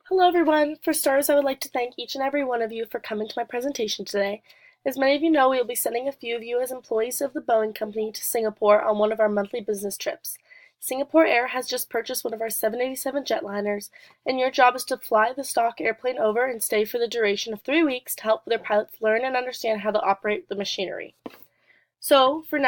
Hello everyone! For starters, I would like to thank each and every one of you for coming to my presentation today. As many of you know, we will be sending a few of you as employees of the Boeing Company to Singapore on one of our monthly business trips. Singapore Air has just purchased one of our 787 jetliners, and your job is to fly the stock airplane over and stay for the duration of 3 weeks to help their pilots learn and understand how to operate the machinery. So, the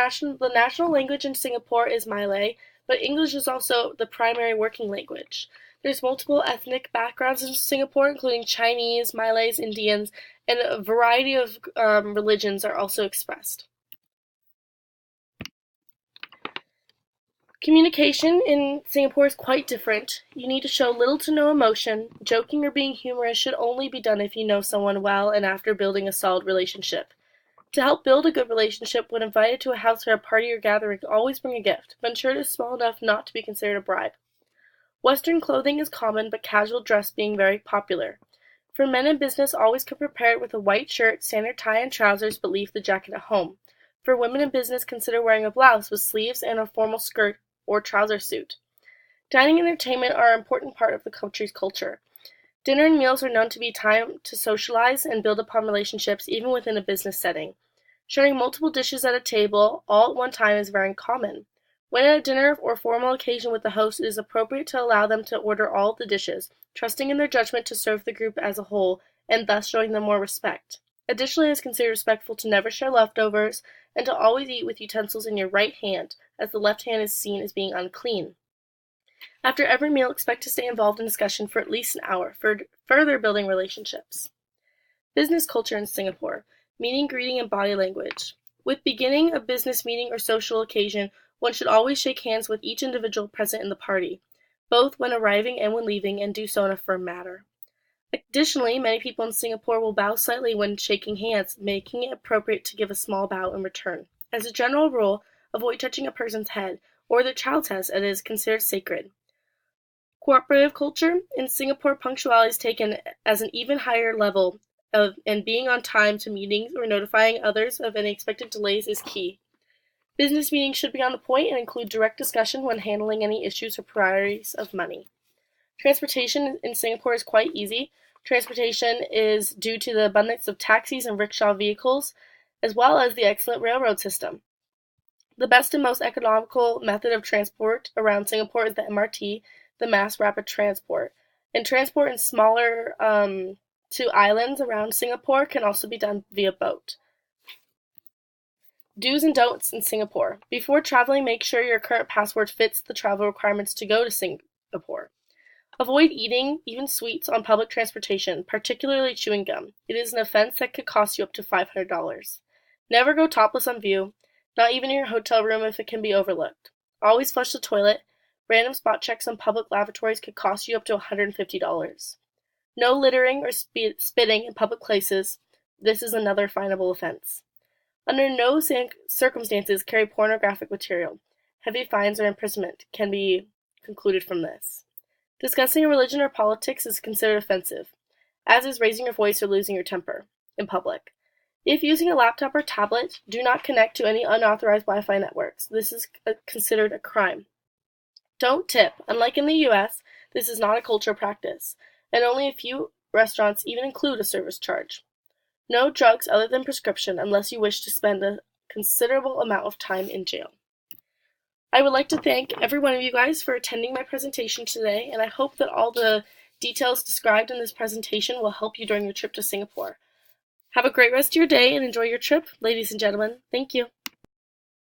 national language in Singapore is Malay, but English is also the primary working language. There's multiple ethnic backgrounds in Singapore, including Chinese, Malays, Indians, and a variety of religions are also expressed. Communication in Singapore is quite different. You need to show little to no emotion. Joking or being humorous should only be done if you know someone well and after building a solid relationship. To help build a good relationship, when invited to a house or a party or gathering, always bring a gift, but ensure it is small enough not to be considered a bribe. Western clothing is common, but casual dress being very popular. For men in business, always come prepared with a white shirt, standard tie, and trousers, but leave the jacket at home. For women in business, consider wearing a blouse with sleeves and a formal skirt or trouser suit. Dining and entertainment are an important part of the country's culture. Dinner and meals are known to be time to socialize and build upon relationships even within a business setting. Sharing multiple dishes at a table all at one time is very common. When at a dinner or formal occasion with the host, it is appropriate to allow them to order all of the dishes, trusting in their judgment to serve the group as a whole, and thus showing them more respect. Additionally, it is considered respectful to never share leftovers, and to always eat with utensils in your right hand, as the left hand is seen as being unclean. After every meal, expect to stay involved in discussion for at least an hour, for further building relationships. Business culture in Singapore. Meeting, greeting, and body language. With beginning a business meeting or social occasion, one should always shake hands with each individual present in the party, both when arriving and when leaving, and do so in a firm manner. Additionally, many people in Singapore will bow slightly when shaking hands, making it appropriate to give a small bow in return. As a general rule, avoid touching a person's head, or the child's head, as it is considered sacred. Cooperative culture. In Singapore, punctuality is taken as an even higher level and being on time to meetings or notifying others of any expected delays is key. Business meetings should be on the point and include direct discussion when handling any issues or priorities of money. Transportation in Singapore is quite easy. Transportation is due to the abundance of taxis and rickshaw vehicles, as well as the excellent railroad system. The best and most economical method of transport around Singapore is the MRT, the Mass Rapid Transport. And transport in smaller to islands around Singapore can also be done via boat. Do's and don'ts in Singapore. Before traveling, make sure your current passport fits the travel requirements to go to Singapore. Avoid eating, even sweets, on public transportation, particularly chewing gum. It is an offense that could cost you up to $500. Never go topless on view, not even in your hotel room if it can be overlooked. Always flush the toilet. Random spot checks on public lavatories could cost you up to $150. No littering or spitting in public places. This is another finable offense. Under no circumstances carry pornographic material. Heavy fines or imprisonment can be concluded from this. Discussing religion or politics is considered offensive, as is raising your voice or losing your temper in public. If using a laptop or tablet, do not connect to any unauthorized Wi-Fi networks. This is considered a crime. Don't tip. Unlike in the US, this is not a cultural practice, and only a few restaurants even include a service charge. No drugs other than prescription unless you wish to spend a considerable amount of time in jail. I would like to thank every one of you guys for attending my presentation today, and I hope that all the details described in this presentation will help you during your trip to Singapore. Have a great rest of your day and enjoy your trip, ladies and gentlemen. Thank you.